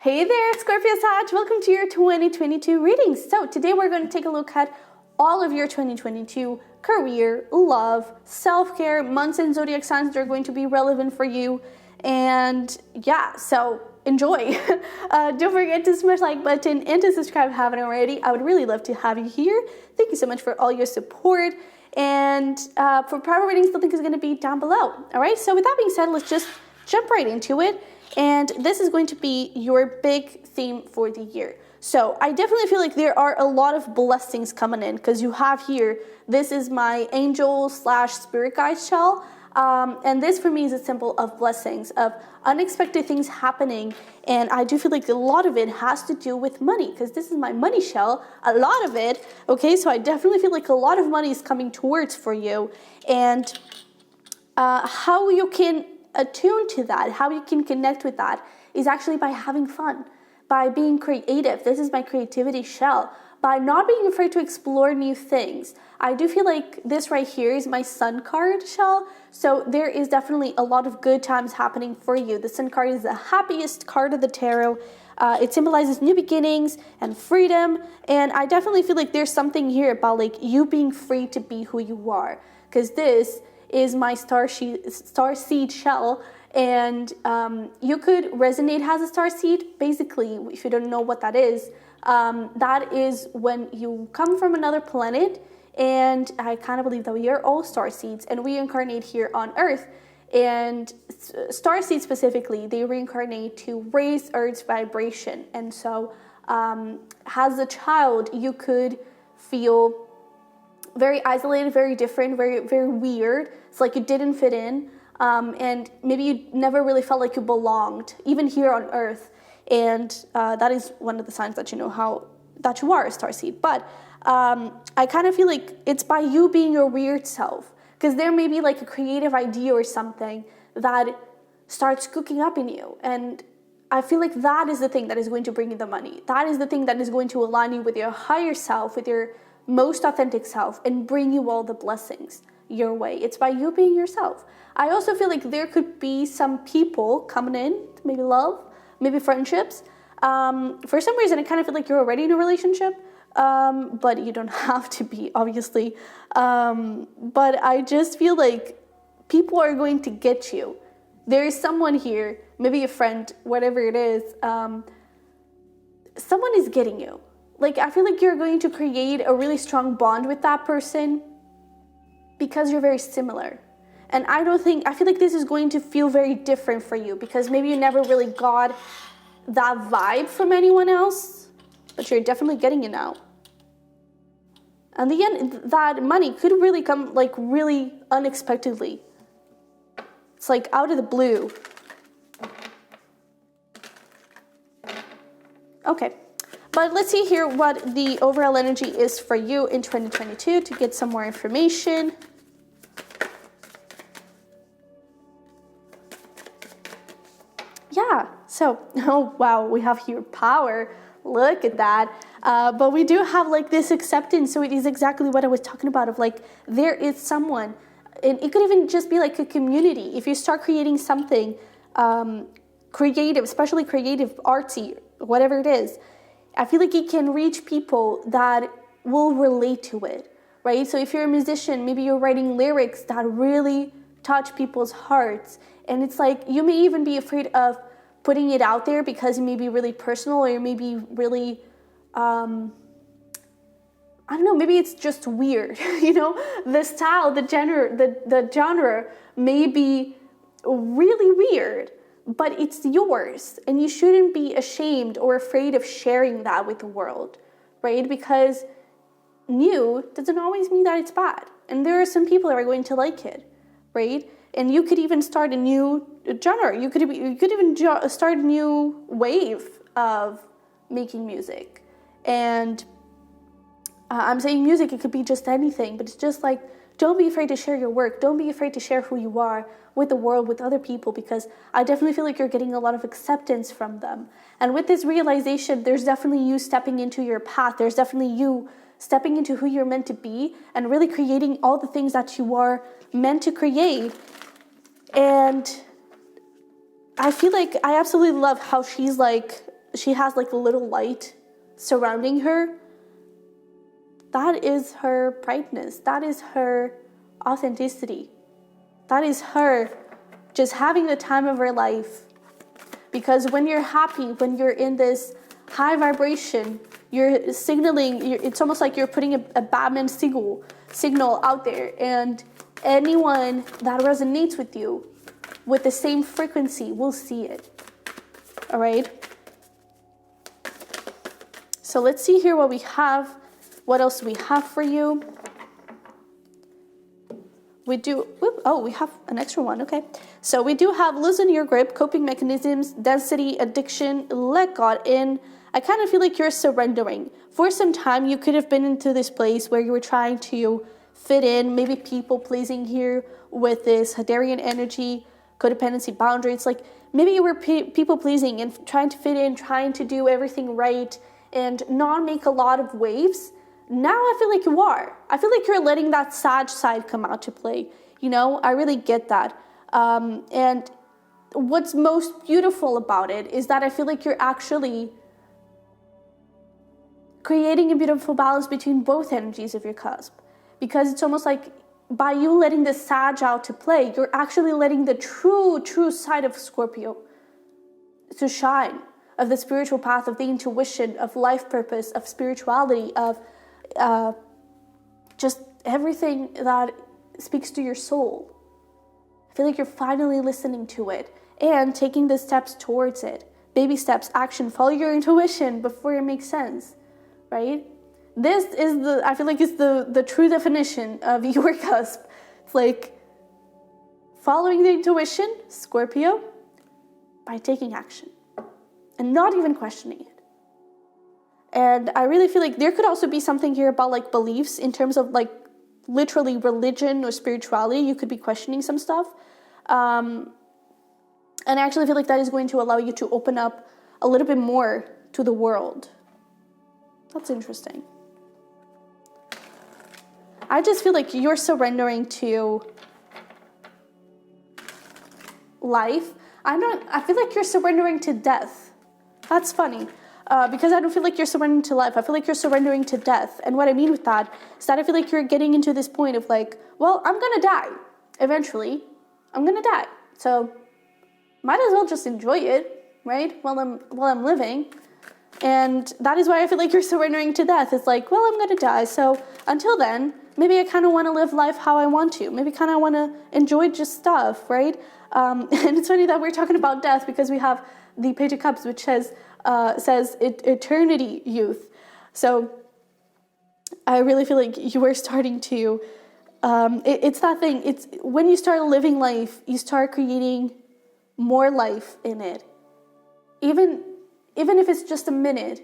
Hey there, Scorpio-Sag. Welcome to your 2022 readings. So today we're going to take a look at all of your 2022 career, love, self-care, months and zodiac signs that are going to be relevant for you. And yeah, so enjoy. Don't forget to smash the like button and to subscribe if you haven't already. I would really love to have you here. Thank you so much for all your support. And for private readings, the link is going to be down below. All right, so with that being said, let's just jump right into it. And this is going to be your big theme for the year. So I definitely feel like there are a lot of blessings coming in because you have here, this is my angel / spirit guide shell. And this for me is a symbol of blessings, of unexpected things happening. And I do feel like a lot of it has to do with money because this is my money shell, a lot of it. Okay, so I definitely feel like a lot of money is coming towards for you. And how you can attune to that, how you can connect with that is actually by having fun, by being creative. This is my creativity shell, by not being afraid to explore new things. I do feel like this right here is my sun card shell, so there is definitely a lot of good times happening for you. The sun card is the happiest card of the tarot. It symbolizes new beginnings and freedom, and I definitely feel like there's something here about like you being free to be who you are, because this is my star seed shell, and you could resonate as a star seed. Basically, if you don't know what that is when you come from another planet, and I kind of believe that we are all star seeds and we incarnate here on Earth, and star seeds specifically, they reincarnate to raise Earth's vibration. And so as a child, you could feel very isolated, very different, very, very weird. It's like you didn't fit in, and maybe you never really felt like you belonged, even here on Earth. And that is one of the signs that you know that you are a starseed. But I kind of feel like it's by you being your weird self, because there may be like a creative idea or something that starts cooking up in you. And I feel like that is the thing that is going to bring you the money. That is the thing that is going to align you with your higher self, with your most authentic self, and bring you all the blessings your way. It's by you being yourself. I also feel like there could be some people coming in, maybe love, maybe friendships. For some reason, I kind of feel like you're already in a relationship, but you don't have to be, obviously. But I just feel like people are going to get you. There is someone here, maybe a friend, whatever it is, someone is getting you. Like, I feel like you're going to create a really strong bond with that person because you're very similar. And I feel like this is going to feel very different for you because maybe you never really got that vibe from anyone else, but you're definitely getting it now. And the end, that money could really come like really unexpectedly. It's like out of the blue. Okay. But let's see here what the overall energy is for you in 2022 to get some more information. Yeah, so, oh wow, we have here power. Look at that. But we do have like this acceptance. So it is exactly what I was talking about of like, there is someone, and it could even just be like a community. If you start creating something creative, especially creative, artsy, whatever it is, I feel like it can reach people that will relate to it, right? So if you're a musician, maybe you're writing lyrics that really touch people's hearts. And it's like, you may even be afraid of putting it out there because it may be really personal, or it may be really, I don't know, maybe it's just weird, you know? The style, the genre may be really weird, but it's yours, and you shouldn't be ashamed or afraid of sharing that with the world, right? Because new doesn't always mean that it's bad, and there are some people that are going to like it, right? And you could even start a new genre. You could even start a new wave of making music. And I'm saying music, it could be just anything, but it's just like, don't be afraid to share your work. Don't be afraid to share who you are with the world, with other people, because I definitely feel like you're getting a lot of acceptance from them. And with this realization, there's definitely you stepping into your path. There's definitely you stepping into who you're meant to be and really creating all the things that you are meant to create. And I feel like I absolutely love how she's like she has like a little light surrounding her, that is her brightness. That is her authenticity. That is her just having the time of her life. Because when you're happy, when you're in this high vibration, you're signaling, it's almost like you're putting a Batman signal out there, and anyone that resonates with you with the same frequency will see it. All right? So let's see here what we have. What else do we have for you? We have an extra one, okay. So we do have loosen your grip, coping mechanisms, density, addiction, let God in. I kind of feel like you're surrendering. For some time, you could have been into this place where you were trying to fit in, maybe people pleasing here with this Hadarian energy, codependency, boundaries. Like maybe you were people pleasing and trying to fit in, trying to do everything right and not make a lot of waves. Now I feel like you are. I feel like you're letting that Sag side come out to play. You know, I really get that. And what's most beautiful about it is that I feel like you're actually creating a beautiful balance between both energies of your cusp. Because it's almost like by you letting the Sag out to play, you're actually letting the true side of Scorpio to shine, of the spiritual path, of the intuition, of life purpose, of spirituality, of just everything that speaks to your soul. I feel like you're finally listening to it and taking the steps towards it. Baby steps, action, follow your intuition before it makes sense, right? This is I feel like it's the true definition of your cusp. It's like following the intuition, Scorpio, by taking action and not even questioning it. And I really feel like there could also be something here about like beliefs in terms of like literally religion or spirituality. You could be questioning some stuff. And I actually feel like that is going to allow you to open up a little bit more to the world. That's interesting. I just feel like you're surrendering to life. I feel like you're surrendering to death. That's funny. Because I don't feel like you're surrendering to life. I feel like you're surrendering to death. And what I mean with that is that I feel like you're getting into this point of like, well, I'm going to die. Eventually, I'm going to die. So might as well just enjoy it, right? While I'm living. And that is why I feel like you're surrendering to death. It's like, well, I'm going to die. So until then, maybe I kind of want to live life how I want to. Maybe kind of want to enjoy just stuff, right? And it's funny that we're talking about death because we have the Page of Cups, which says eternity youth. So I really feel like you are starting to, it's that thing. It's when you start living life, you start creating more life in it. Even if it's just a minute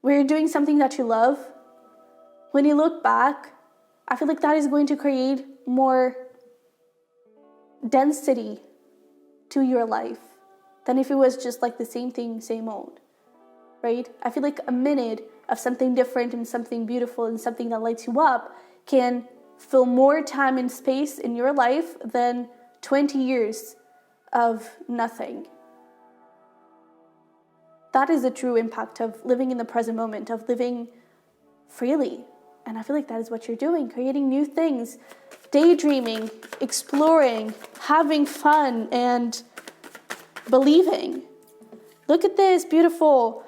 where you're doing something that you love, when you look back, I feel like that is going to create more density to your life than if it was just like the same thing, same old, right? I feel like a minute of something different and something beautiful and something that lights you up can fill more time and space in your life than 20 years of nothing. That is the true impact of living in the present moment, of living freely. And I feel like that is what you're doing, creating new things, daydreaming, exploring, having fun, and believing. Look at this beautiful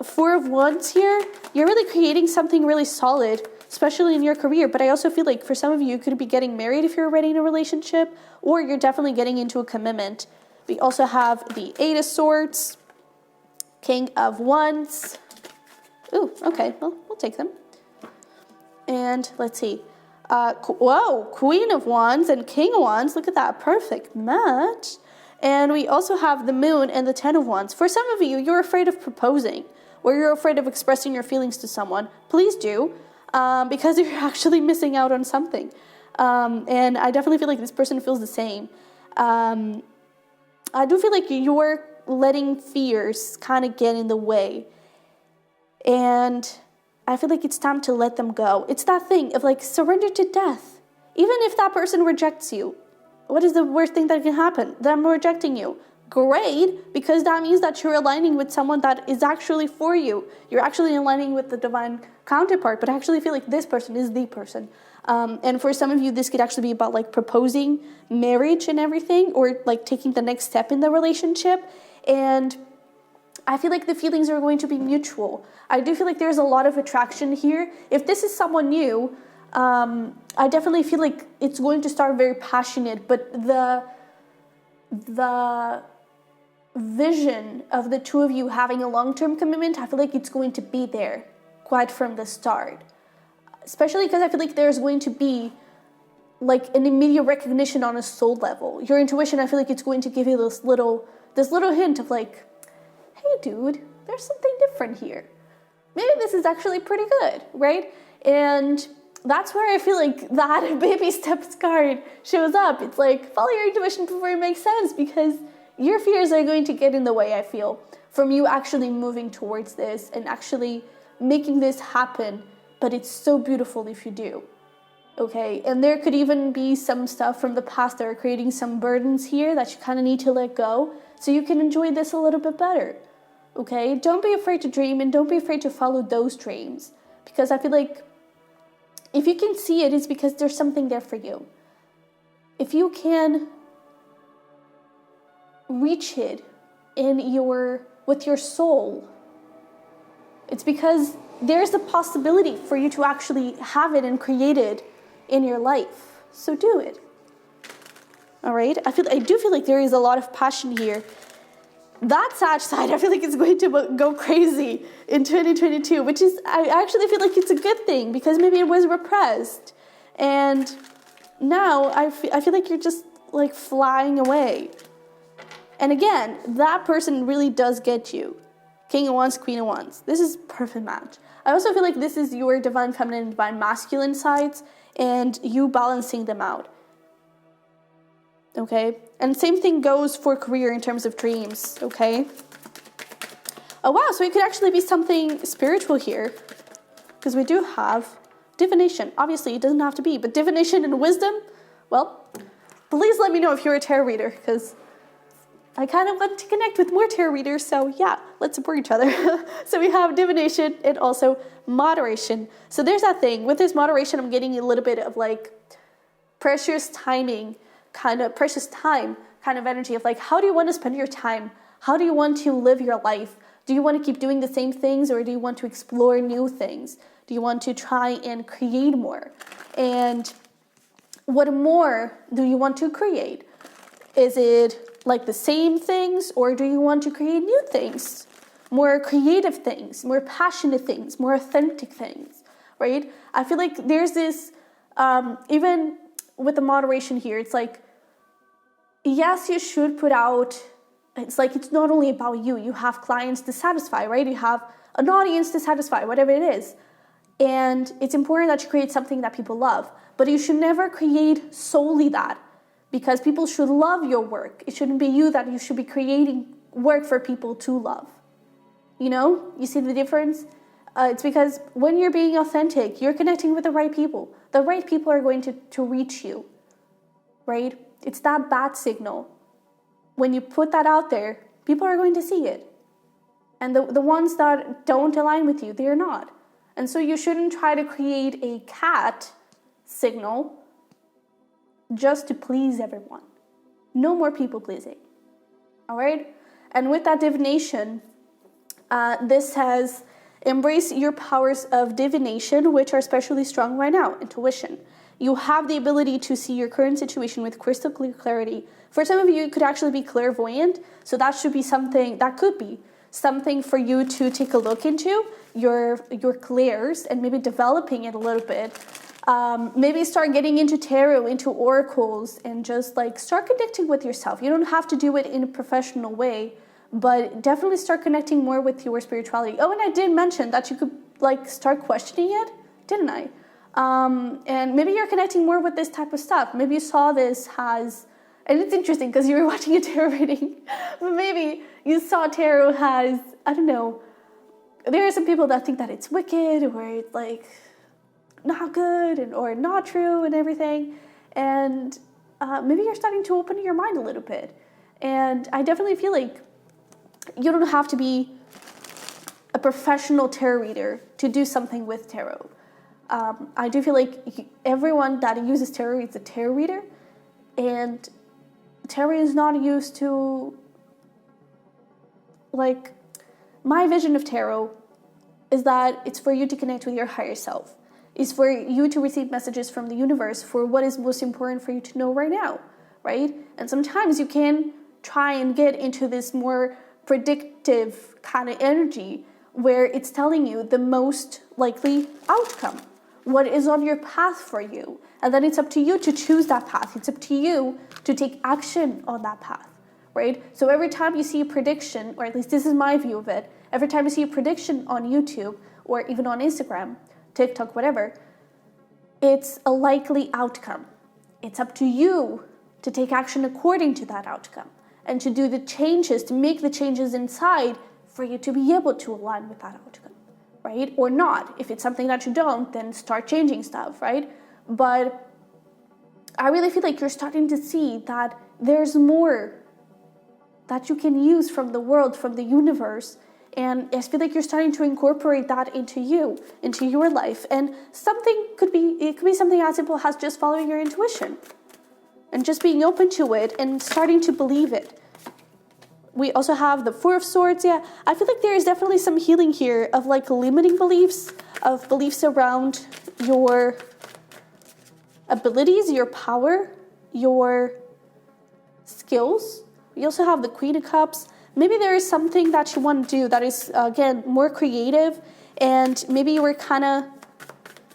Four of Wands here. You're really creating something really solid, especially in your career. But I also feel like for some of you could be getting married if you're already in a relationship, or you're definitely getting into a commitment. We also have the Eight of Swords, King of Wands. Ooh, okay, well, we'll take them. And let's see. Queen of Wands and King of Wands. Look at that, perfect match. And we also have the Moon and the Ten of Wands. For some of you, you're afraid of proposing, or you're afraid of expressing your feelings to someone. Please do, because you're actually missing out on something. And I definitely feel like this person feels the same. I do feel like you're letting fears kind of get in the way. And I feel like it's time to let them go. It's that thing of like surrender to death. Even if that person rejects you, what is the worst thing that can happen? Them rejecting you. great, because that means that you're aligning with someone that is actually for you. You're actually aligning with the divine counterpart, but I actually feel like this person is the person. And for some of you, this could actually be about like proposing marriage and everything, or like taking the next step in the relationship. And I feel like the feelings are going to be mutual. I do feel like there's a lot of attraction here. If this is someone new, I definitely feel like it's going to start very passionate, but the vision of the two of you having a long-term commitment, I feel like it's going to be there quite from the start. Especially because I feel like there's going to be like an immediate recognition on a soul level. Your intuition, I feel like it's going to give you this little hint of like, hey dude, there's something different here. Maybe this is actually pretty good, right? And that's where I feel like that baby steps card shows up. It's like, follow your intuition before it makes sense, because your fears are going to get in the way, I feel, from you actually moving towards this and actually making this happen. But it's so beautiful if you do, okay? And there could even be some stuff from the past that are creating some burdens here that you kind of need to let go so you can enjoy this a little bit better, okay? Don't be afraid to dream, and don't be afraid to follow those dreams, because I feel like if you can see it, it's because there's something there for you. If you can reach it with your soul, it's because there's a possibility for you to actually have it and create it in your life. So do it. All right? I do feel like there is a lot of passion here. That Sag side, I feel like it's going to go crazy in 2022, which is, I actually feel like it's a good thing, because maybe it was repressed. And now I feel like you're just like flying away. And again, that person really does get you. King of Wands, Queen of Wands. This is perfect match. I also feel like this is your divine feminine and divine masculine sides, and you balancing them out. Okay? And same thing goes for career in terms of dreams, okay? Oh wow, so it could actually be something spiritual here, because we do have divination. Obviously, it doesn't have to be, but divination and wisdom, well, please let me know if you're a tarot reader, because I kind of want to connect with more tarot readers, so yeah, let's support each other. So we have divination and also moderation. So there's that thing. With this moderation, I'm getting a little bit of like precious time kind of energy of like, how do you want to spend your time? How do you want to live your life? Do you want to keep doing the same things, or do you want to explore new things? Do you want to try and create more? And what more do you want to create? Is it like the same things, or do you want to create new things, more creative things, more passionate things, more authentic things, right? I feel like there's this, even with the moderation here, it's like, yes, you should put out, it's like, it's not only about you. You have clients to satisfy, right? You have an audience to satisfy, whatever it is. And it's important that you create something that people love, but you should never create solely that, because people should love your work. It shouldn't be you that you should be creating work for people to love. You know? You see the difference? It's because when you're being authentic, you're connecting with the right people. The right people are going to reach you, right? It's that bat signal. When you put that out there, people are going to see it. And the ones that don't align with you, they're not. And so you shouldn't try to create a cat signal just to please everyone. No more people pleasing. All right? And with that divination, this says, embrace your powers of divination, which are especially strong right now. Intuition. You have the ability to see your current situation with crystal clear clarity. For some of you, it could actually be clairvoyant. So that could be something for you to take a look into, your clairs, and maybe developing it a little bit. Maybe start getting into tarot, into oracles, and just like start connecting with yourself. You don't have to do it in a professional way, but definitely start connecting more with your spirituality. Oh, and I did mention that you could like start questioning it, didn't I? And maybe you're connecting more with this type of stuff. Maybe you saw this has, and it's interesting because you were watching a tarot reading, but maybe you saw tarot has, I don't know, there are some people that think that it's wicked, or it's like not good, or not true and everything. And maybe you're starting to open your mind a little bit. And I definitely feel like you don't have to be a professional tarot reader to do something with tarot. I do feel like everyone that uses tarot is a tarot reader, and tarot is not used to, like, my vision of tarot is that it's for you to connect with your higher self. It's for you to receive messages from the universe for what is most important for you to know right now, right? And sometimes you can try and get into this more predictive kind of energy where it's telling you the most likely outcome, what is on your path for you. And then it's up to you to choose that path. It's up to you to take action on that path, right? So every time you see a prediction, or at least this is my view of it, every time you see a prediction on YouTube or even on Instagram, TikTok, whatever, it's a likely outcome. It's up to you to take action according to that outcome and to do the changes, to make the changes inside for you to be able to align with that outcome, right? Or not. If it's something that you don't, then start changing stuff, right? But I really feel like you're starting to see that there's more that you can use from the world, from the universe. And I feel like you're starting to incorporate that into you, into your life. And it could be something as simple as just following your intuition and just being open to it and starting to believe it. We also have the Four of Swords. Yeah, I feel like there is definitely some healing here of like limiting beliefs, of beliefs around your abilities, your power, your skills. We also have the Queen of Cups. Maybe there is something that you want to do that is, again, more creative, and maybe you were kind of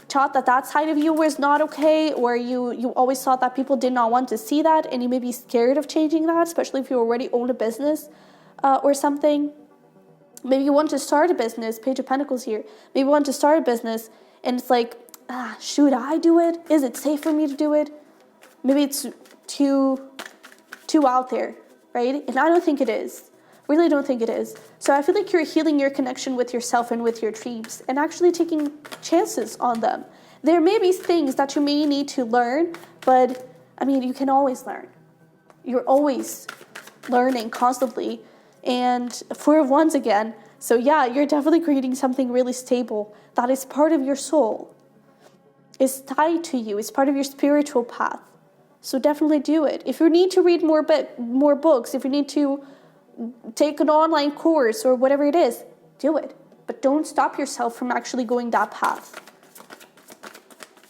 taught that side of you was not okay, or you always thought that people did not want to see that, and you may be scared of changing that, especially if you already own a business or something. Maybe you want to start a business, Page of Pentacles here. Maybe you want to start a business, and it's like, should I do it? Is it safe for me to do it? Maybe it's too out there, right? And I don't think it is. Really don't think it is. So I feel like you're healing your connection with yourself and with your dreams and actually taking chances on them. There may be things that you may need to learn, but I mean, you can always learn. You're always learning constantly. And Four of Wands again. So yeah, you're definitely creating something really stable that is part of your soul. It's tied to you. It's part of your spiritual path. So definitely do it. If you need to read more books, if you need to take an online course or whatever it is, do it. But don't stop yourself from actually going that path.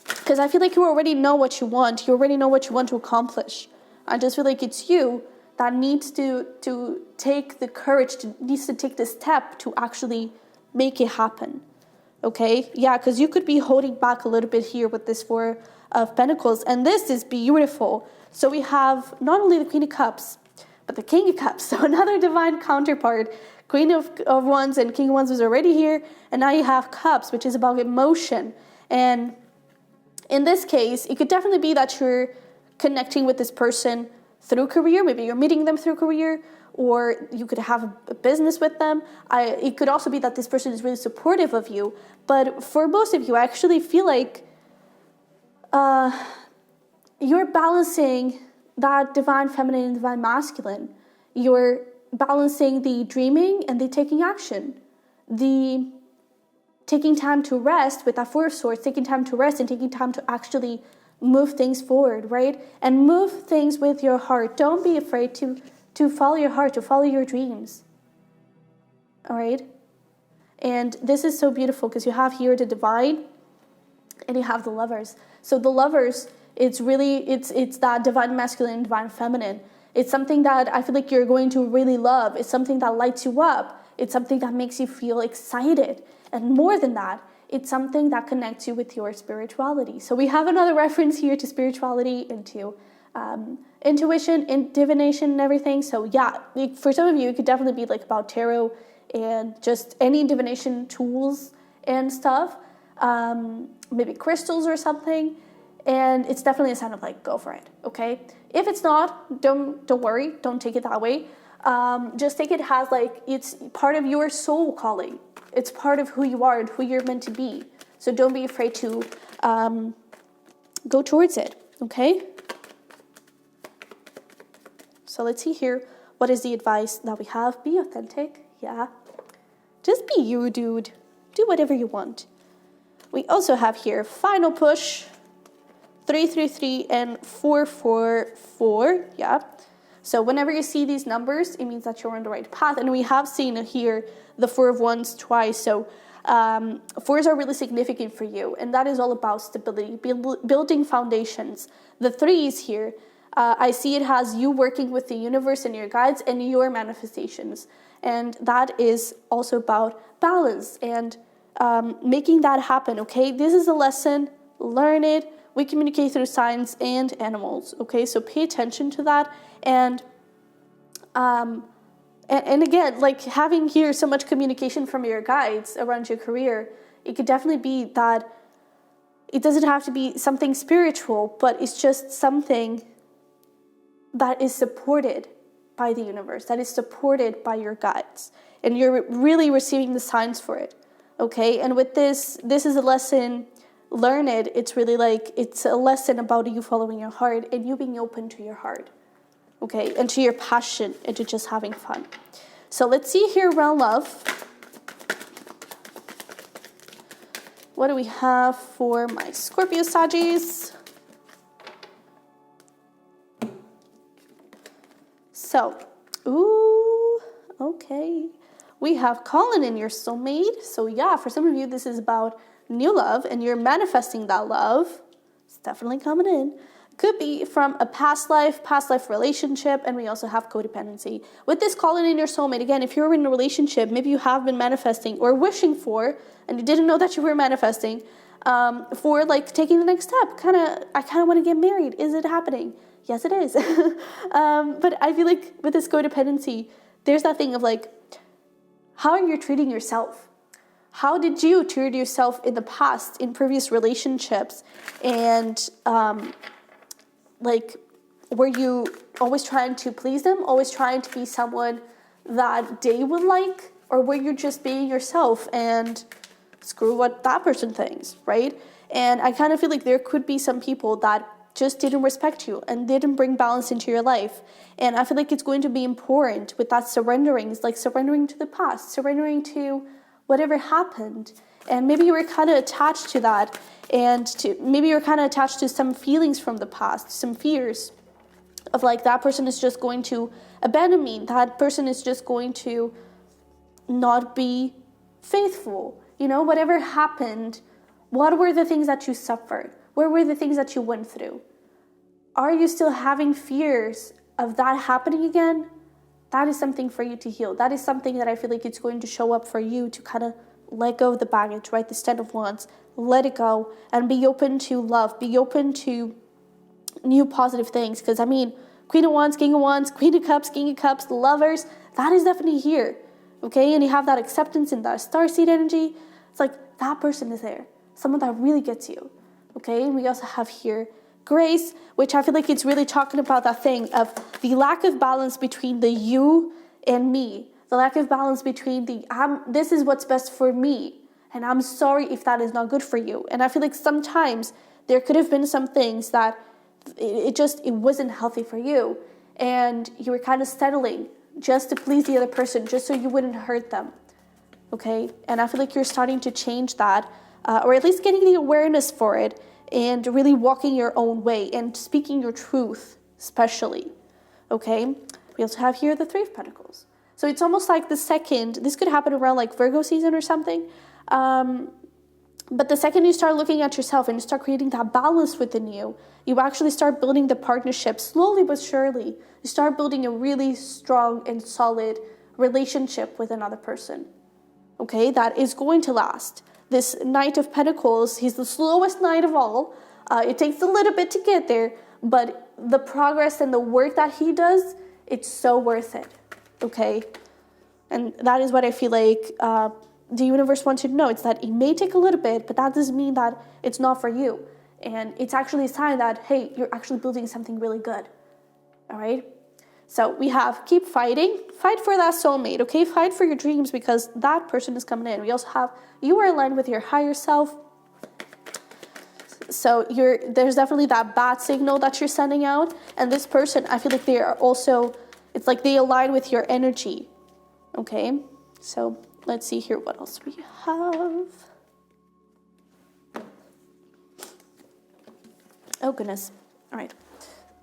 Because I feel like you already know what you want. You already know what you want to accomplish. I just feel like it's you that needs to take the courage, needs to take the step to actually make it happen. Okay? Yeah, because you could be holding back a little bit here with this Four of Pentacles. And this is beautiful. So we have not only the Queen of Cups, but the King of Cups, so another divine counterpart. Queen of Wands and King of Wands was already here, and now you have Cups, which is about emotion. And in this case, it could definitely be that you're connecting with this person through career. Maybe you're meeting them through career, or you could have a business with them. It could also be that this person is really supportive of you. But for most of you, I actually feel like you're balancing that divine feminine and divine masculine. You're balancing the dreaming and the taking action. The taking time to rest with that Four of Swords, taking time to rest and taking time to actually move things forward, right? And move things with your heart. Don't be afraid to follow your heart, to follow your dreams. All right? And this is so beautiful because you have here the divine and you have the Lovers. So the Lovers, it's that divine masculine and divine feminine. It's something that I feel like you're going to really love. It's something that lights you up. It's something that makes you feel excited. And more than that, it's something that connects you with your spirituality. So we have another reference here to spirituality, into intuition, and divination and everything. So yeah, for some of you, it could definitely be like about tarot and just any divination tools and stuff. Maybe crystals or something. And it's definitely a sign of like, go for it, okay? If it's not, don't worry. Don't take it that way. Just take it as like it's part of your soul calling. It's part of who you are and who you're meant to be. So don't be afraid to go towards it, okay? So let's see here. what is the advice that we have? Be authentic. Yeah. Just be you, dude. Do whatever you want. We also have here final push, 333 and 444. Yeah. So whenever you see these numbers, it means that you're on the right path. And we have seen here the 4 of Wands twice. So 4s are really significant for you. And that is all about stability, building foundations. The 3s here, I see it has you working with the universe and your guides and your manifestations. And that is also about balance and making that happen, okay? This is a lesson. Learn it. We communicate through signs and animals, okay? So pay attention to that. And again, like having here so much communication from your guides around your career, it could definitely be that it doesn't have to be something spiritual, but it's just something that is supported by the universe, that is supported by your guides. And you're really receiving the signs for it, okay? And with this is a lesson. Learn it. It's really like, it's a lesson about you following your heart and you being open to your heart, okay? And to your passion and to just having fun. So let's see here around love. What do we have for my Scorpio Sagis? So, ooh, okay. We have calling in your soulmate. So yeah, for some of you, this is about new love and you're manifesting that love. It's definitely coming in. Could be from a past life relationship, and we also have codependency. With this calling in your soulmate, again, if you're in a relationship, maybe you have been manifesting or wishing for, and you didn't know that you were manifesting, for like taking the next step. I kind of want to get married. Is it happening? Yes, it is. But I feel like with this codependency, there's that thing of like, how are you treating yourself? How did you treat yourself in the past, in previous relationships? And like, were you always trying to please them? Always trying to be someone that they would like? Or were you just being yourself and screw what that person thinks, right? And I kind of feel like there could be some people that just didn't respect you and didn't bring balance into your life. And I feel like it's going to be important with that surrendering. It's like surrendering to the past, surrendering to whatever happened. And maybe you were kind of attached to that, and maybe you're kind of attached to some feelings from the past, some fears of like, that person is just going to abandon me. That person is just going to not be faithful. You know, whatever happened, what were the things that you suffered? Where were the things that you went through? Are you still having fears of that happening again? That is something for you to heal. That is something that I feel like it's going to show up for you to kind of let go of the baggage, right? The 10 of Wands, let it go and be open to love, be open to new positive things. Because I mean, Queen of Wands, King of Wands, Queen of Cups, King of Cups, the lovers, that is definitely here, okay? And you have that acceptance in that starseed energy. It's like that person is there, someone that really gets you, okay? And we also have here Grace, which I feel like it's really talking about that thing of the lack of balance between the you and me, the lack of balance between the this is what's best for me, and I'm sorry if that is not good for you. And I feel like sometimes there could have been some things that it wasn't healthy for you, and you were kind of settling just to please the other person, just so you wouldn't hurt them, okay? And I feel like you're starting to change that, or at least getting the awareness for it, and really walking your own way and speaking your truth, especially, okay? We also have here the Three of Pentacles. So it's almost like this could happen around like Virgo season or something. But the second you start looking at yourself and you start creating that balance within you, you actually start building the partnership slowly but surely. You start building a really strong and solid relationship with another person, okay? That is going to last. This Knight of Pentacles, he's the slowest knight of all. It takes a little bit to get there, but the progress and the work that he does, it's so worth it, okay? And that is what I feel like the universe wants you to know. It's that it may take a little bit, but that doesn't mean that it's not for you. And it's actually a sign that, hey, you're actually building something really good, all right? So we have keep fighting. Fight for that soulmate, okay? Fight for your dreams because that person is coming in. We also have you are aligned with your higher self. So there's definitely that bad signal that you're sending out. And this person, I feel like they are also, It's like they align with your energy, okay? So let's see here what else we have. Oh, goodness. All right.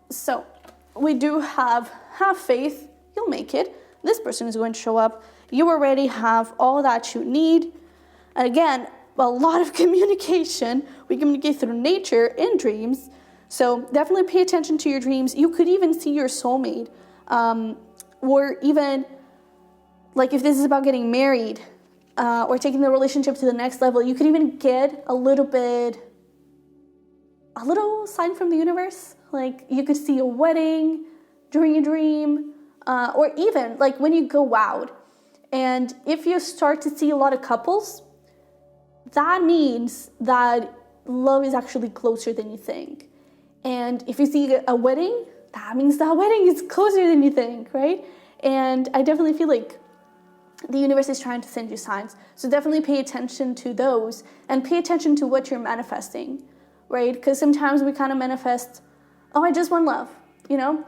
So we do have faith. You'll make it. This person is going to show up. You already have all that you need. And again, a lot of communication. We communicate through nature in dreams. So definitely pay attention to your dreams. You could even see your soulmate. Or even, like if this is about getting married or taking the relationship to the next level, you could even get a little sign from the universe. Like you could see a wedding during a dream, or even like when you go out. And if you start to see a lot of couples, that means that love is actually closer than you think. And if you see a wedding, that means that wedding is closer than you think, right? And I definitely feel like the universe is trying to send you signs. So definitely pay attention to those and pay attention to what you're manifesting, right? Because sometimes we kind of manifest, oh, I just want love, you know?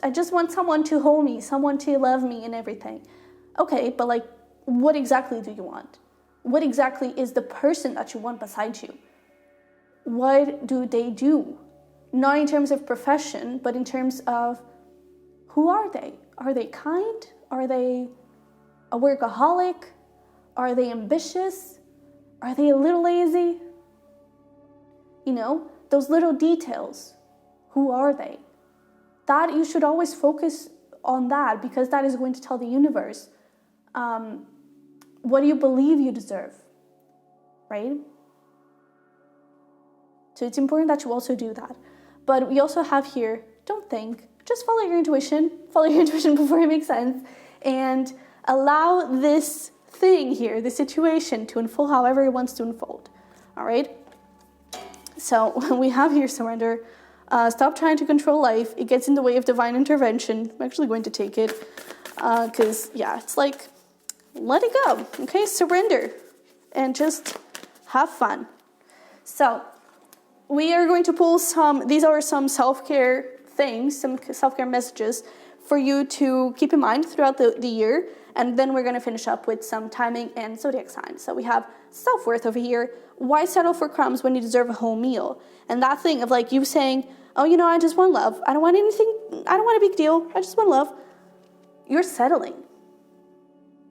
I just want someone to hold me, someone to love me and everything. Okay, but like, what exactly do you want? What exactly is the person that you want beside you? What do they do? Not in terms of profession, but in terms of who are they? Are they kind? Are they a workaholic? Are they ambitious? Are they a little lazy? You know, those little details. Who are they? That you should always focus on that, because that is going to tell the universe what do you believe you deserve, right? So it's important that you also do that. But we also have here, don't think, just follow your intuition. Follow your intuition before it makes sense. And allow this thing here, this situation, to unfold however it wants to unfold. All right? So we have here surrender. Stop trying to control life. It gets in the way of divine intervention. I'm actually going to take it. Because, yeah, it's like, let it go. Okay? Surrender. And just have fun. So we are going to pull these are some self-care things, some self-care messages for you to keep in mind throughout the year. And then we're going to finish up with some timing and zodiac signs. So we have self-worth over here. Why settle for crumbs when you deserve a whole meal? And that thing of like you saying, oh, you know, I just want love. I don't want anything. I don't want a big deal. I just want love. You're settling.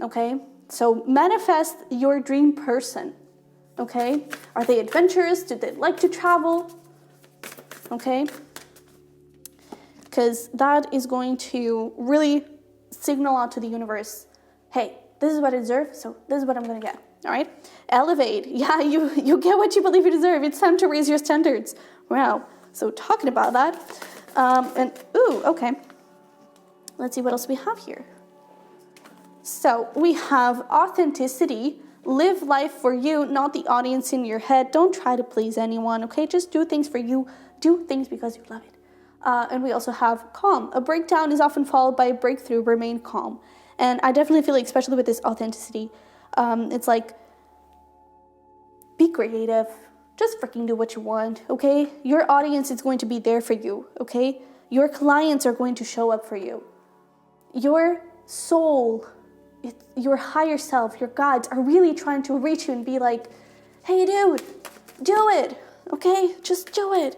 Okay? So manifest your dream person. Okay? Are they adventurous? Do they like to travel? Okay? Because that is going to really signal out to the universe, hey, this is what I deserve, so this is what I'm going to get. All right? Elevate. Yeah, you get what you believe you deserve. It's time to raise your standards. Wow. So talking about that. Okay. Let's see what else we have here. So we have authenticity. Live life for you, not the audience in your head. Don't try to please anyone, okay? Just do things for you. Do things because you love it. And we also have calm. A breakdown is often followed by a breakthrough. Remain calm. And I definitely feel like, especially with this authenticity, it's like, be creative. Just freaking do what you want, okay? Your audience is going to be there for you, okay? Your clients are going to show up for you. Your soul, your higher self, your guides are really trying to reach you and be like, hey, dude, do it, okay? Just do it.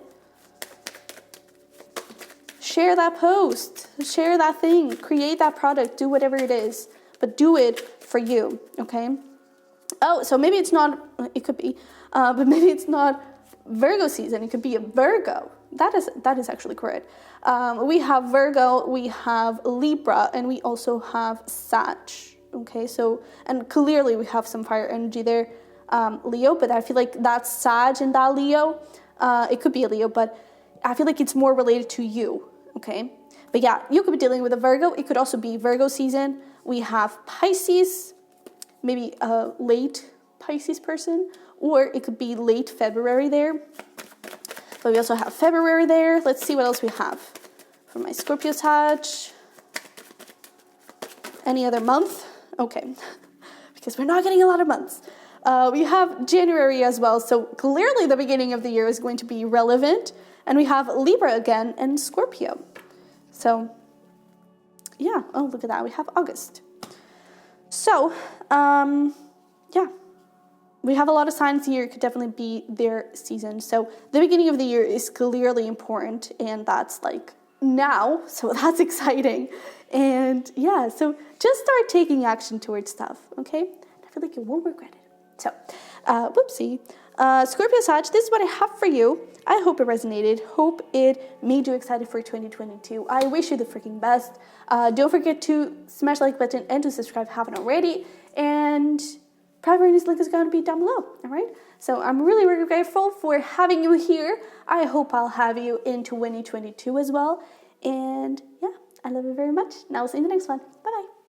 Share that post, share that thing, create that product, do whatever it is, but do it for you, okay? Oh, so maybe it's not, it could be, but maybe it's not Virgo season, it could be a Virgo. That is actually correct. We have Virgo, we have Libra, and we also have Sag, okay? So, and clearly we have some fire energy there, Leo, but I feel like that's Sag and that Leo. It could be a Leo, but I feel like it's more related to you, okay? But yeah, you could be dealing with a Virgo. It could also be Virgo season. We have Pisces, maybe a late Pisces person, or it could be late February there. But we also have February there. Let's see what else we have for my Scorpio Sag. Any other month? Okay, because we're not getting a lot of months. We have January as well, so clearly the beginning of the year is going to be relevant. And we have Libra again and Scorpio. So, yeah, oh, look at that. We have August. So, yeah. We have a lot of signs here. It could definitely be their season. So the beginning of the year is clearly important, and that's like now. So that's exciting. And yeah, so just start taking action towards stuff, okay? I feel like you won't regret it. So, whoopsie. Scorpio Sag, this is what I have for you. I hope it resonated. Hope it made you excited for 2022. I wish you the freaking best. Don't forget to smash the like button and to subscribe if you haven't already. And private readings link is going to be down below, all right? So I'm really, really grateful for having you here. I hope I'll have you in 2022 as well. And yeah, I love you very much. And I'll see you in the next one. Bye-bye.